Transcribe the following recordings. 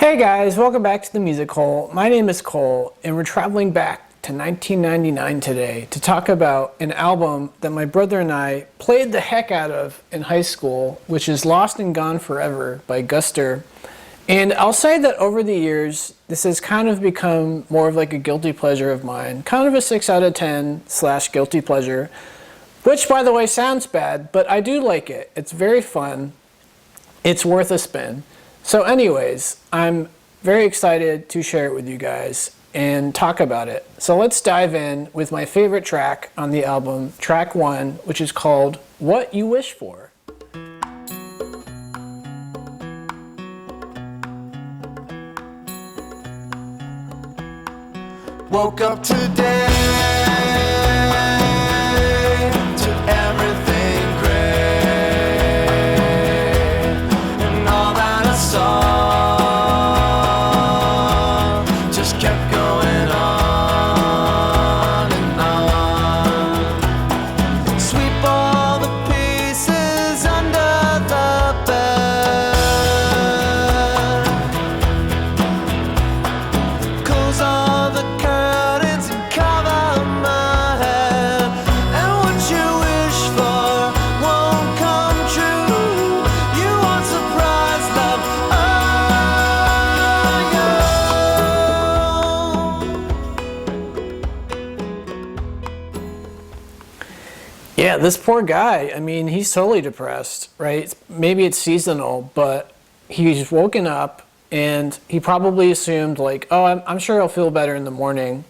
Hey guys, welcome back to the Music Hole. My name is Cole, and we're traveling back to 1999 today to talk about an album that my brother and I played the heck out of in high school, which is Lost and Gone Forever by Guster. And I'll say that over the years, this has kind of become more of like a guilty pleasure of mine, kind of a 6 out of 10 / guilty pleasure, which by the way sounds bad, but I do like it. It's very fun. It's worth a spin. So anyways, I'm very excited to share it with you guys and talk about it. So let's dive in with my favorite track on the album, track 1, which is called What You Wish For. Woke up today to everything gray, and all that I saw just kept going on and on. Sweep all the pieces under the bed, close all the curtains and cover my head. And what you wish for won't come true. You want surprise love, Yeah, this poor guy, I mean, he's totally depressed, right? Maybe it's seasonal, but he's woken up and he probably assumed like, oh, I'm sure I'll feel better in the morning,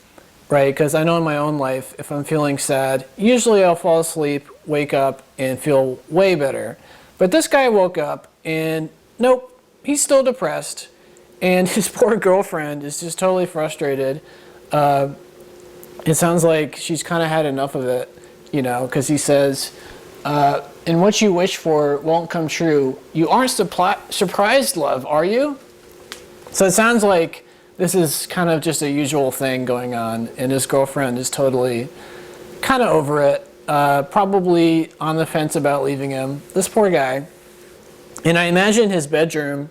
right? Because I know in my own life, if I'm feeling sad, usually I'll fall asleep, wake up, and feel way better. But this guy woke up and nope, he's still depressed. And his poor girlfriend is just totally frustrated. It sounds like she's kind of had enough of it, you know, because he says, and what you wish for won't come true. You aren't surprised, love, are you? So it sounds like this is kind of just a usual thing going on, and his girlfriend is totally kind of over it, probably on the fence about leaving him. This poor guy. And I imagine his bedroom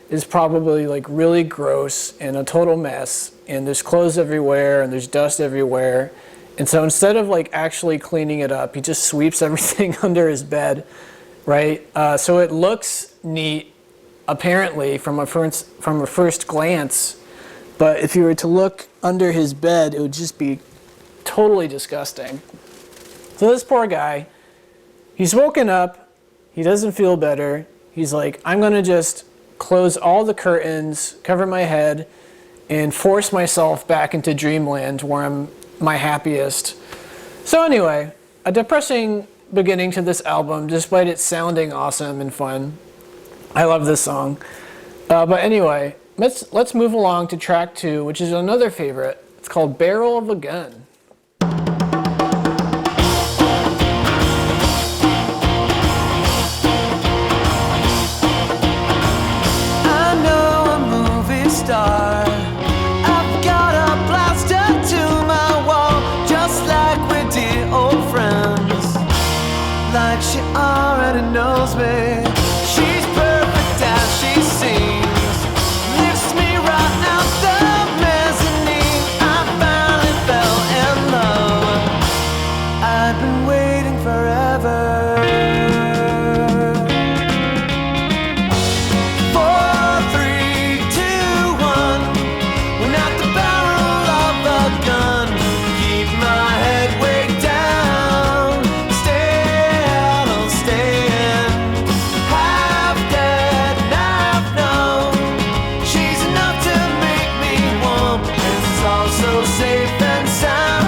is probably like really gross and a total mess, and there's clothes everywhere and there's dust everywhere. And so instead of like actually cleaning it up, he just sweeps everything under his bed, right? So it looks neat, apparently, from a first glance. But if you were to look under his bed, it would just be totally disgusting. So this poor guy, he's woken up, he doesn't feel better. He's like, I'm gonna just close all the curtains, cover my head, and force myself back into dreamland where I'm my happiest. So anyway, a depressing beginning to this album, despite it sounding awesome and fun. I love this song. But anyway, let's move along to track 2, which is another favorite. It's called Barrel of a Gun. I know a movie star. I've got a blaster to my wall, just like we're dear old friends. Like she already knows me. She's perfect as she seems. Lifts me right out the mezzanine. I finally fell in love. I've been waiting forever. 4, 3, 2, 1. When at the barrel of a gun, keep my head way down. Stay out, I'll stay in. Half dead and half known. She's enough to make me warm, and it's also safe and sound.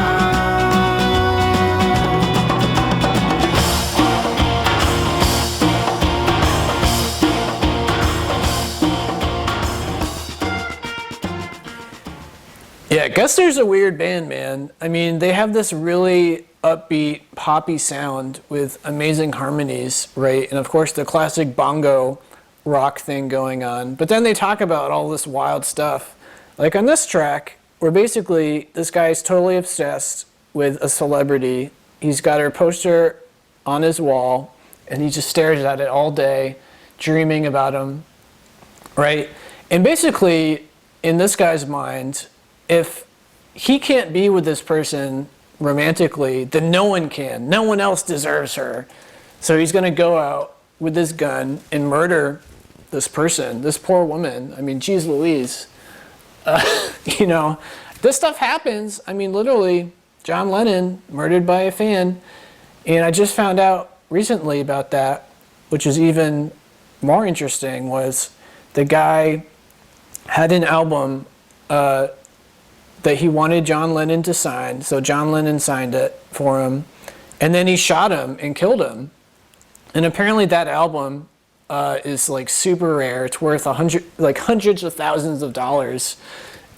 Yeah, Guster's a weird band, man. I mean, they have this really upbeat, poppy sound with amazing harmonies, right? And of course, the classic bongo rock thing going on. But then they talk about all this wild stuff. Like on this track, where basically this guy is totally obsessed with a celebrity. He's got her poster on his wall, and he just stares at it all day, dreaming about him, right? And basically, in this guy's mind, if he can't be with this person romantically, then no one can. No one else deserves her. So he's going to go out with this gun and murder this person, this poor woman. I mean, geez Louise. You know, this stuff happens. I mean, literally, John Lennon murdered by a fan. And I just found out recently about that, which is even more interesting, was the guy had an album that he wanted John Lennon to sign. So John Lennon signed it for him. And then he shot him and killed him. And apparently that album is like super rare. It's worth hundreds of thousands of dollars,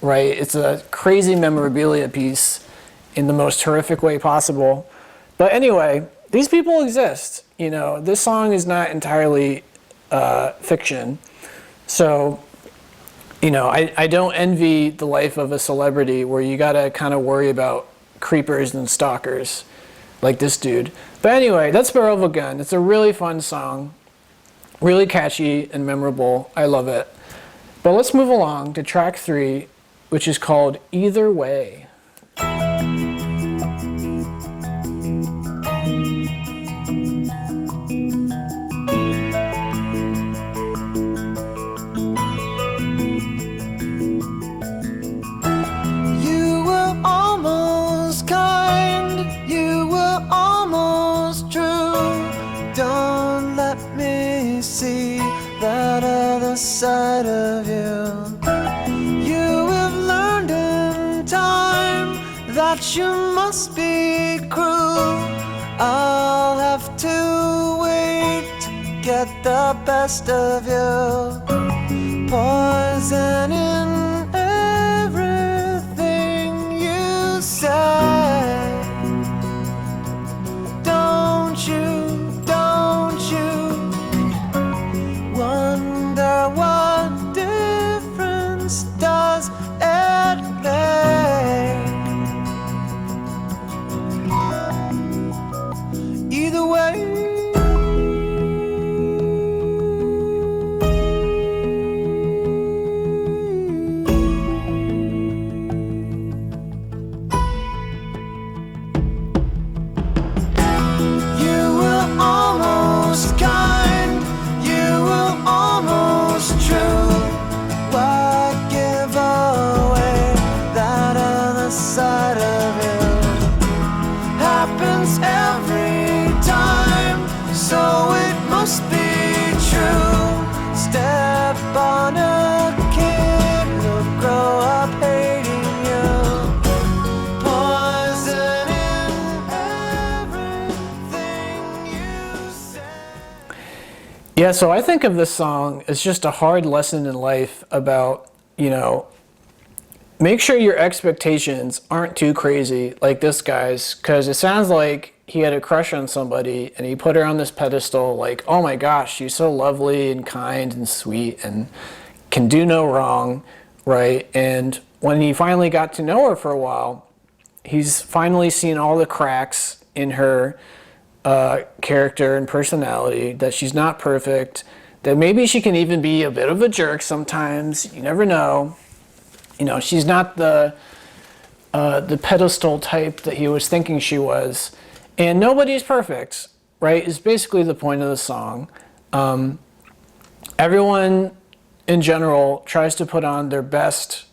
right? It's a crazy memorabilia piece in the most horrific way possible. But anyway, these people exist. You know, this song is not entirely fiction. So, you know, I don't envy the life of a celebrity where you gotta kind of worry about creepers and stalkers like this dude. But anyway, that's Barrel of a Gun. It's a really fun song, really catchy and memorable. I love it. But let's move along to track 3, which is called Either Way. Side of you, you have learned in time that you must be cruel. I'll have to wait to get the best of you. Poison in everything you say. Don't you wonder what difference does it make? Either way. You were almost kind, you were almost true. Why give away that other side of you? Happens every time, so it must be true. Step on a kid, he'll grow up hating you. Poison in everything you say. Yeah, so I think of this song as just a hard lesson in life about, you know, make sure your expectations aren't too crazy like this guy's, because it sounds like he had a crush on somebody and he put her on this pedestal like, oh my gosh, she's so lovely and kind and sweet and can do no wrong, right? And when he finally got to know her for a while, he's finally seen all the cracks in her character and personality, that she's not perfect, that maybe she can even be a bit of a jerk sometimes. You never know. You know, she's not the pedestal type that he was thinking she was. And nobody's perfect, right, is basically the point of the song. Everyone in general tries to put on their best,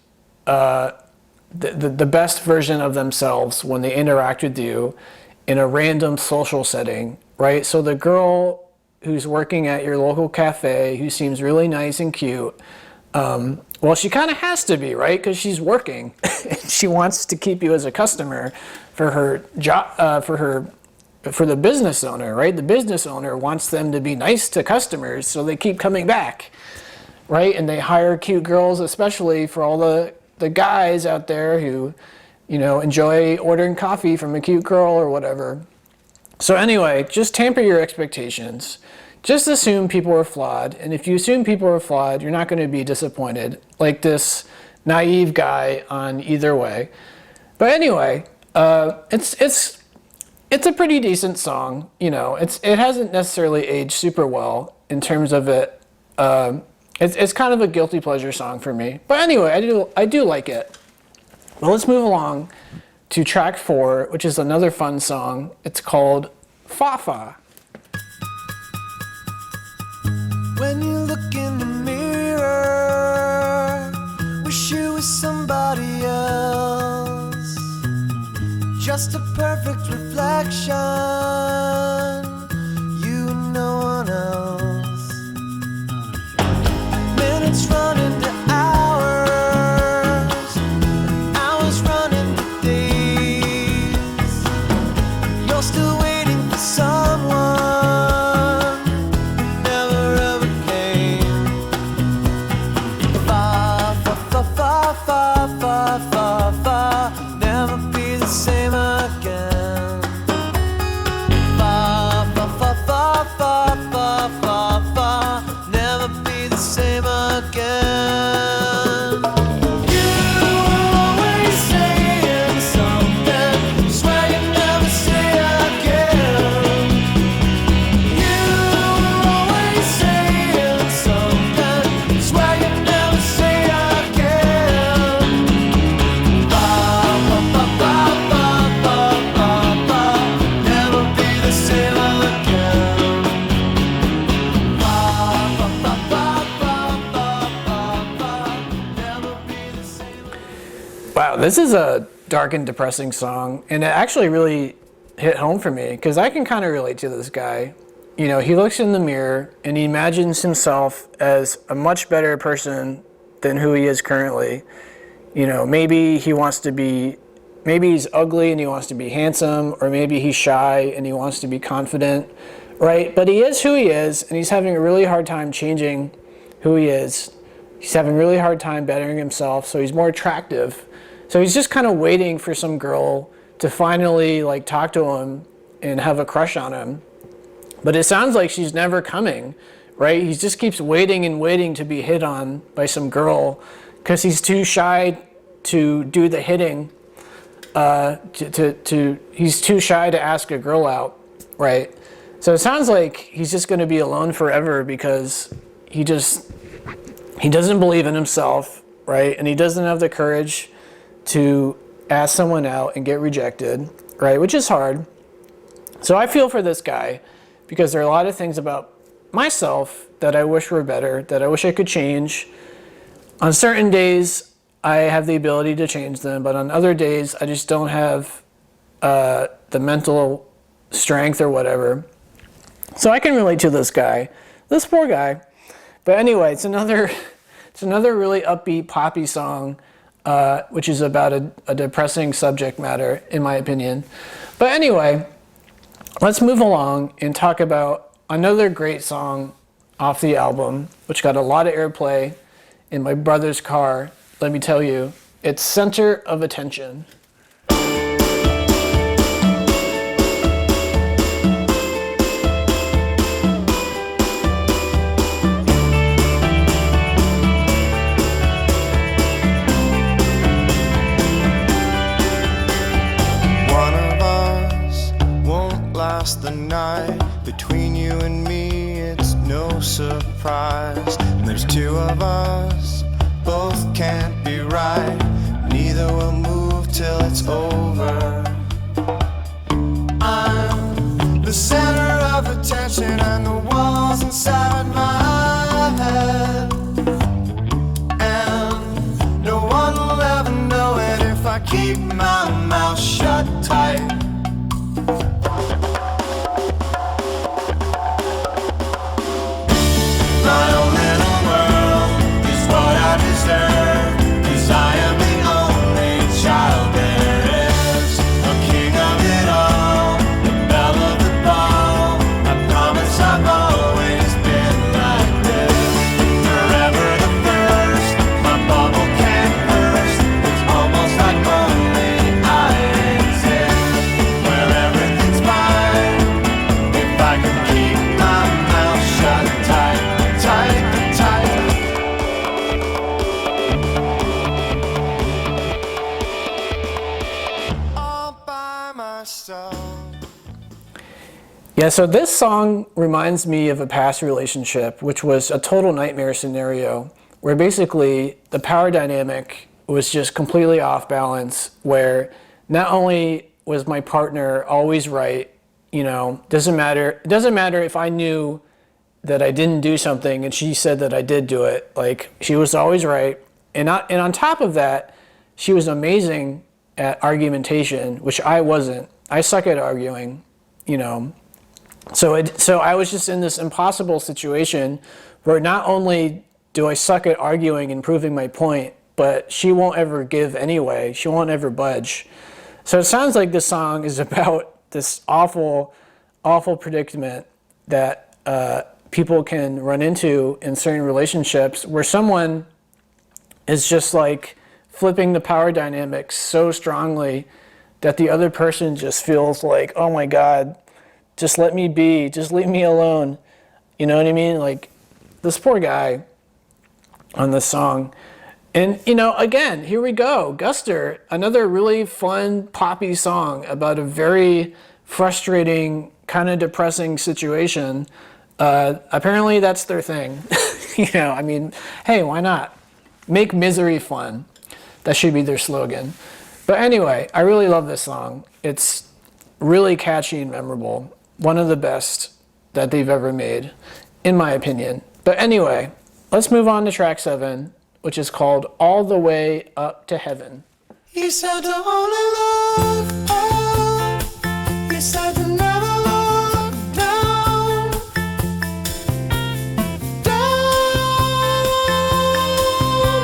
the best version of themselves when they interact with you in a random social setting, right? So the girl who's working at your local cafe, who seems really nice and cute, well, she kind of has to be, right? Because she's working. She wants to keep you as a customer for her job, for the business owner, right? The business owner wants them to be nice to customers, so they keep coming back, right? And they hire cute girls, especially for all the guys out there who, you know, enjoy ordering coffee from a cute girl or whatever. So anyway, just temper your expectations. Just assume people are flawed, and if you assume people are flawed, you're not going to be disappointed, like this naive guy on Either Way. But anyway, it's a pretty decent song. You know, it hasn't necessarily aged super well in terms of it It's kind of a guilty pleasure song for me. But anyway, I do like it. Well, let's move along to track 4, which is another fun song. It's called Fa Fa. When you look in the mirror, wish you was somebody else, just a perfect reflection, you and no one else. Minutes run into hours, hours run into days. You're still waiting for someone who never ever came. Fa fa fa fa fa fa fa fa, never be the same again. Fa fa fa fa fa fa fa fa, never be the same again. You always saying something, swear you never say again. You always saying something, swear you never say again. Ba ba ba ba ba ba ba ba, never be the same again. Ba ba ba ba ba ba ba, never be the same again. Wow, this is a dark and depressing song, and it actually really hit home for me because I can kind of relate to this guy. You know, he looks in the mirror and he imagines himself as a much better person than who he is currently. You know, maybe he's ugly and he wants to be handsome, or maybe he's shy and he wants to be confident, right? But he is who he is, and he's having a really hard time changing who he is. He's having a really hard time bettering himself, so he's more attractive. So he's just kind of waiting for some girl to finally like talk to him and have a crush on him. But it sounds like she's never coming, right? He just keeps waiting and waiting to be hit on by some girl because he's too shy to do the hitting. He's too shy to ask a girl out, right? So it sounds like he's just going to be alone forever because he doesn't believe in himself, right? And he doesn't have the courage to ask someone out and get rejected, right? Which is hard. So I feel for this guy because there are a lot of things about myself that I wish were better, that I wish I could change. On certain days, I have the ability to change them, but on other days, I just don't have the mental strength or whatever. So I can relate to this guy, this poor guy. But anyway, it's another really upbeat poppy song, which is about a depressing subject matter, in my opinion. But anyway, let's move along and talk about another great song off the album, which got a lot of airplay in my brother's car. Let me tell you, it's Center of Attention. The night between you and me, it's no surprise. And there's two of us, both can't be right. Neither will move till it's over. I'm the center of attention, and the walls inside my head. And no one will ever know it if I keep my mouth shut tight. My own little world is what I deserve, 'cause I am the only child there is. A king of it all, the belle of the ball. I promise I've always been like this. Forever the first, my bubble can't burst. It's almost like only I exist. Yeah, so this song reminds me of a past relationship, which was a total nightmare scenario where basically the power dynamic was just completely off balance, where not only was my partner always right, it doesn't matter if I knew that I didn't do something and she said that I did do it, like she was always right. And on top of that, she was amazing at argumentation, which I wasn't. I suck at arguing, So I was just in this impossible situation where not only do I suck at arguing and proving my point, but she won't ever give anyway. She won't ever budge. So it sounds like this song is about this awful, awful predicament that people can run into in certain relationships where someone is just like flipping the power dynamics so strongly that the other person just feels like, oh my God, just let me be, just leave me alone. You know what I mean? Like this poor guy on this song. And, again, here we go. Guster, another really fun poppy song about a very frustrating, kind of depressing situation. Apparently that's their thing. Hey, why not? Make misery fun. That should be their slogan. But anyway, I really love this song. It's really catchy and memorable. One of the best that they've ever made, in my opinion. But anyway, let's move on to track 7, which is called All the Way Up to Heaven. He said to only look up. He said to never look down. Down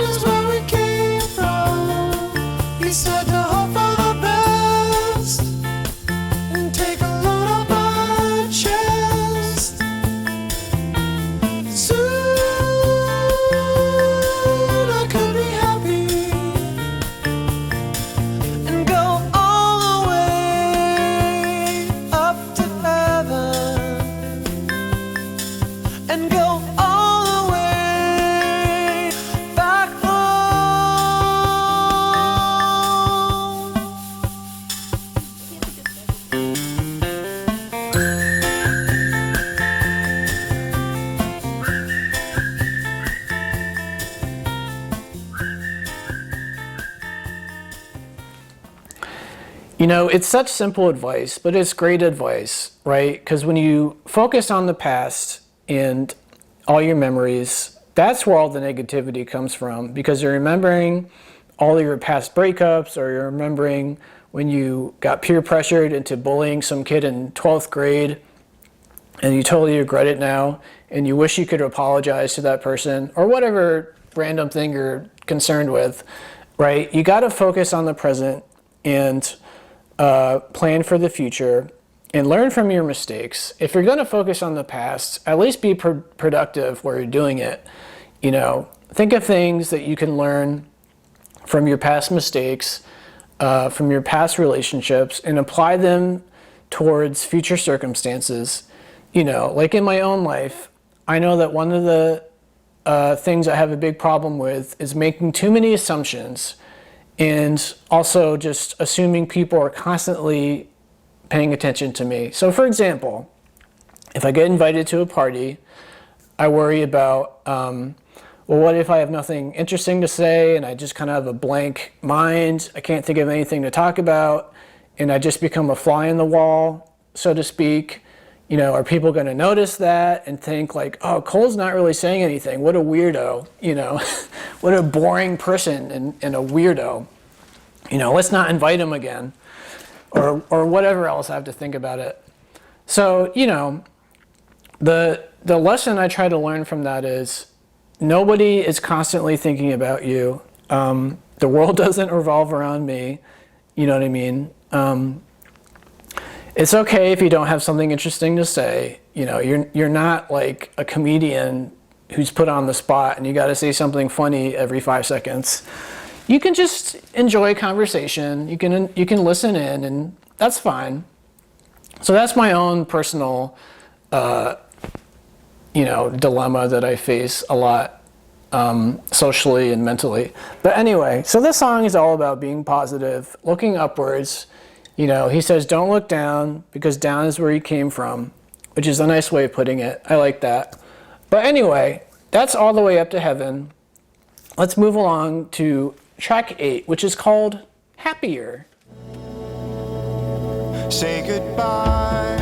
is where we came from. He said to hope for the best and take a load off my chest. Soon I could be happy and go all the way up to heaven and go all the way back home. It's such simple advice, but it's great advice, right? Because when you focus on the past and all your memories, that's where all the negativity comes from, because you're remembering all your past breakups, or you're remembering when you got peer pressured into bullying some kid in 12th grade and you totally regret it now and you wish you could apologize to that person, or whatever random thing you're concerned with, right? You got to focus on the present and plan for the future and learn from your mistakes. If you're going to focus on the past, at least be productive where you're doing it. Think of things that you can learn from your past mistakes, from your past relationships, and apply them towards future circumstances. Like in my own life, I know that one of the things I have a big problem with is making too many assumptions, and also just assuming people are constantly paying attention to me. So for example, if I get invited to a party, I worry about, what if I have nothing interesting to say and I just kind of have a blank mind, I can't think of anything to talk about, and I just become a fly in the wall, so to speak. Are people going to notice that and think like, oh, Cole's not really saying anything. What a weirdo, what a boring person and a weirdo. Let's not invite him again, or whatever else I have to think about it. So, the lesson I try to learn from that is nobody is constantly thinking about you. The world doesn't revolve around me. You know what I mean? It's okay if you don't have something interesting to say. You're not like a comedian who's put on the spot and you got to say something funny every 5 seconds. You can just enjoy conversation. You can listen in, and that's fine. So that's my own personal, dilemma that I face a lot, socially and mentally. But anyway, so this song is all about being positive, looking upwards. He says, don't look down, because down is where you came from. which is a nice way of putting it. I like that. But anyway, that's All the Way Up to Heaven. Let's move along to track 8, which is called Happier. Say goodbye,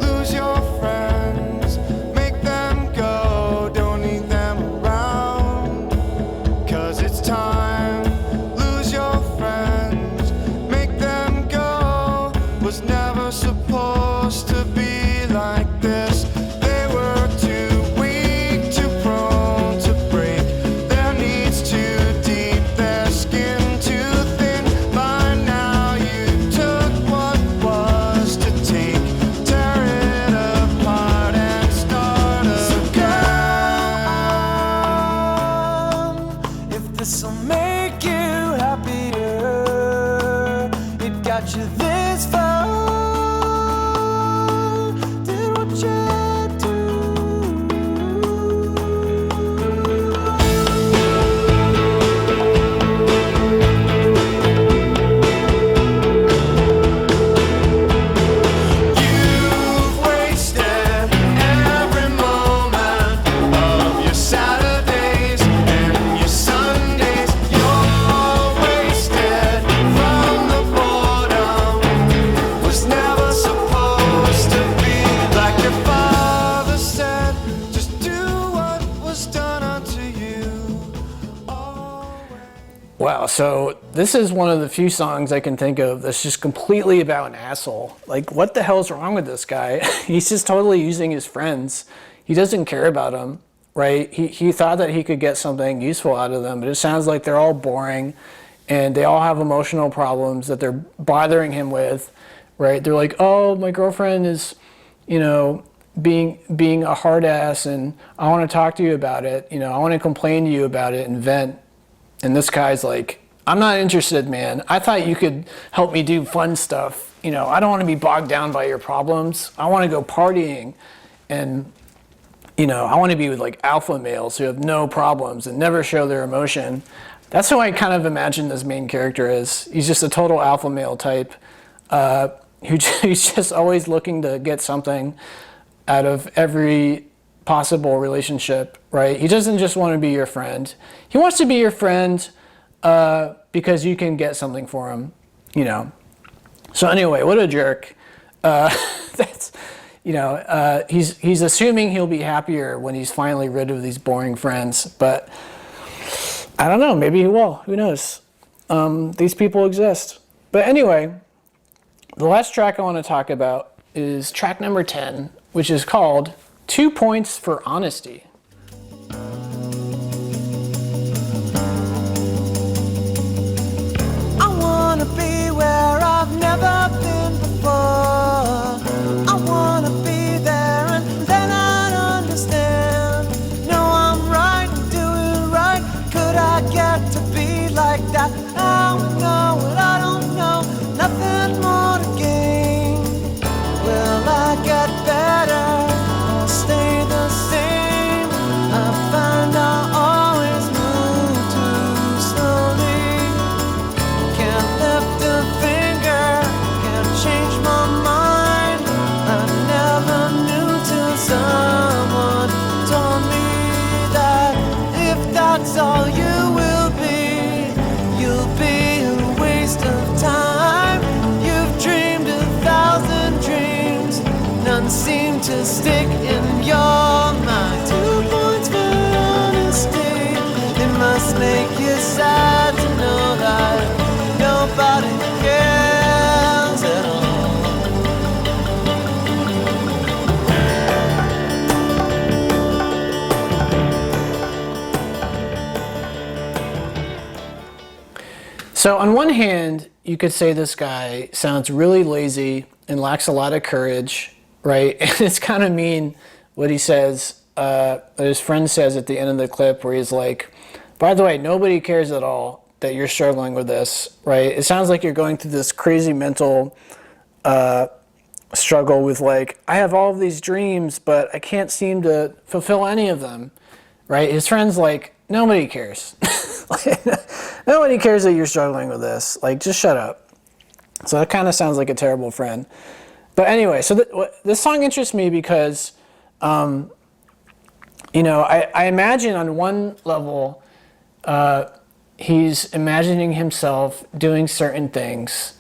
lose your friends, make them go, don't need them around. 'Cause it's time, lose your friends, make them go. Was never supposed to be like this. They were too weak, too prone to break. Their needs too deep, their skin too thin. By now you took what was to take. Tear it apart and start again. If this'll make you happier, it got you this far. Did what you do. You've wasted every moment of your Saturdays and your Sundays. You're wasted from the boredom. Was never supposed to be like your father said. Just do what was done unto you. Wow, so this is one of the few songs I can think of that's just completely about an asshole. Like, what the hell's wrong with this guy? He's just totally using his friends. He doesn't care about them, right? He thought that he could get something useful out of them, but it sounds like they're all boring and they all have emotional problems that they're bothering him with, right? They're like, oh, my girlfriend is, you know, being a hard ass and I want to talk to you about it. You know, I want to complain to you about it and vent. And this guy's like, I'm not interested, man. I thought you could help me do fun stuff. You know, I don't want to be bogged down by your problems. I want to go partying and, you know, I want to be with like alpha males who have no problems and never show their emotion. That's who I kind of imagine this main character is. He's just a total alpha male type who's just always looking to get something out of every possible relationship, right? He doesn't just want to be your friend. He wants to be your friend because you can get something for him, you know. So anyway, what a jerk. That's, you know, he's assuming he'll be happier when he's finally rid of these boring friends, but I don't know, maybe he will, who knows? These people exist. But anyway, the last track I want to talk about is track number 10, which is called 2 Points for Honesty. I wanna be where I've never been before. I wanna be there and then I'd understand. No, I'm right and doing right. Could I get to be like that? I don't know what I don't know. Nothing more to gain. Will I get better or stay the same? I find I always move too slowly. Can't lift a finger, can't change my mind. I never knew till someone told me that if that's all you will be, you'll be a waste of time. You've dreamed 1,000 dreams, none seem to stick in your mind. 2 points for honesty. It must make you sad to know that nobody cares at all. So on one hand, you could say this guy sounds really lazy and lacks a lot of courage, right? And it's kind of mean what he says, his friend says at the end of the clip where he's like, by the way, nobody cares at all that you're struggling with this, right? It sounds like you're going through this crazy mental struggle with like, I have all of these dreams, but I can't seem to fulfill any of them, right? His friend's like, nobody cares. Nobody cares that you're struggling with this. Like, just shut up. So that kind of sounds like a terrible friend. But anyway, so this song interests me because, you know, I imagine on one level, he's imagining himself doing certain things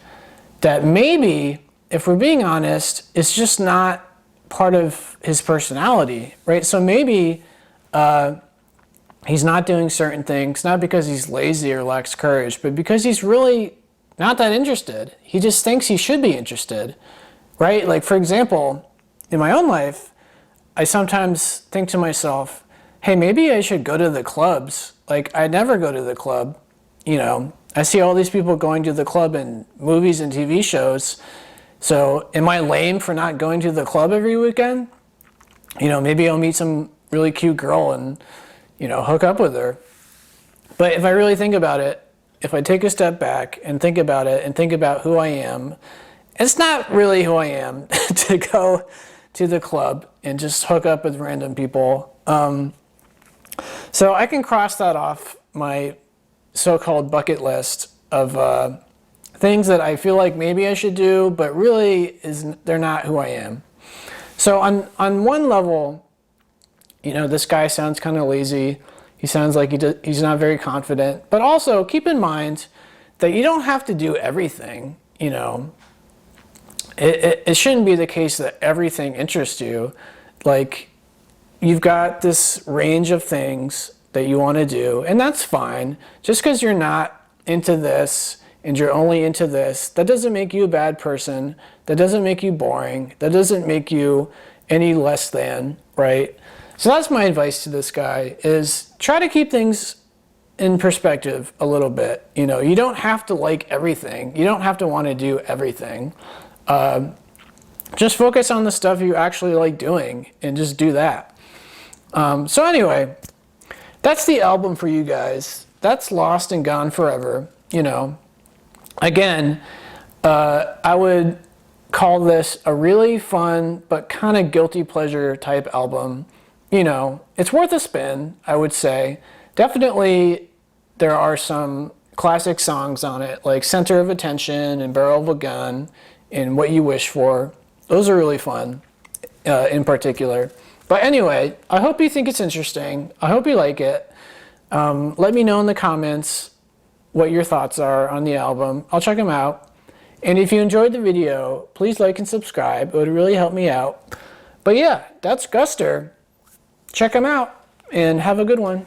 that maybe, if we're being honest, is just not part of his personality, right? So maybe he's not doing certain things, not because he's lazy or lacks courage, but because he's really not that interested. He just thinks he should be interested, right? Like, for example, in my own life, I sometimes think to myself, hey, maybe I should go to the clubs. Like, I never go to the club, you know. I see all these people going to the club in movies and TV shows. So am I lame for not going to the club every weekend? You know, maybe I'll meet some really cute girl and, you know, hook up with her. But if I really think about it, if I take a step back and think about it and think about who I am, it's not really who I am to go to the club and just hook up with random people. So I can cross that off my so-called bucket list of things that I feel like maybe I should do, but really they're not who I am. So on one level, you know, this guy sounds kind of lazy. He sounds like he's not very confident. But also keep in mind that you don't have to do everything, you know. It shouldn't be the case that everything interests you. Like, you've got this range of things that you want to do, and that's fine. Just because you're not into this and you're only into this, that doesn't make you a bad person. That doesn't make you boring. That doesn't make you any less than, right? So that's my advice to this guy, is try to keep things in perspective a little bit. You know, you don't have to like everything. You don't have to want to do everything. Just focus on the stuff you actually like doing and just do that. So anyway, that's the album for you guys. That's Lost and Gone Forever. You know, again, I would call this a really fun but kind of guilty pleasure type album. You know, it's worth a spin, I would say. Definitely there are some classic songs on it, like Center of Attention and Barrel of a Gun and What You Wish For. Those are really fun in particular. But anyway, I hope you think it's interesting. I hope you like it. Let me know in the comments what your thoughts are on the album. I'll check them out. And if you enjoyed the video, please like and subscribe. It would really help me out. But yeah, that's Guster. Check him out and have a good one.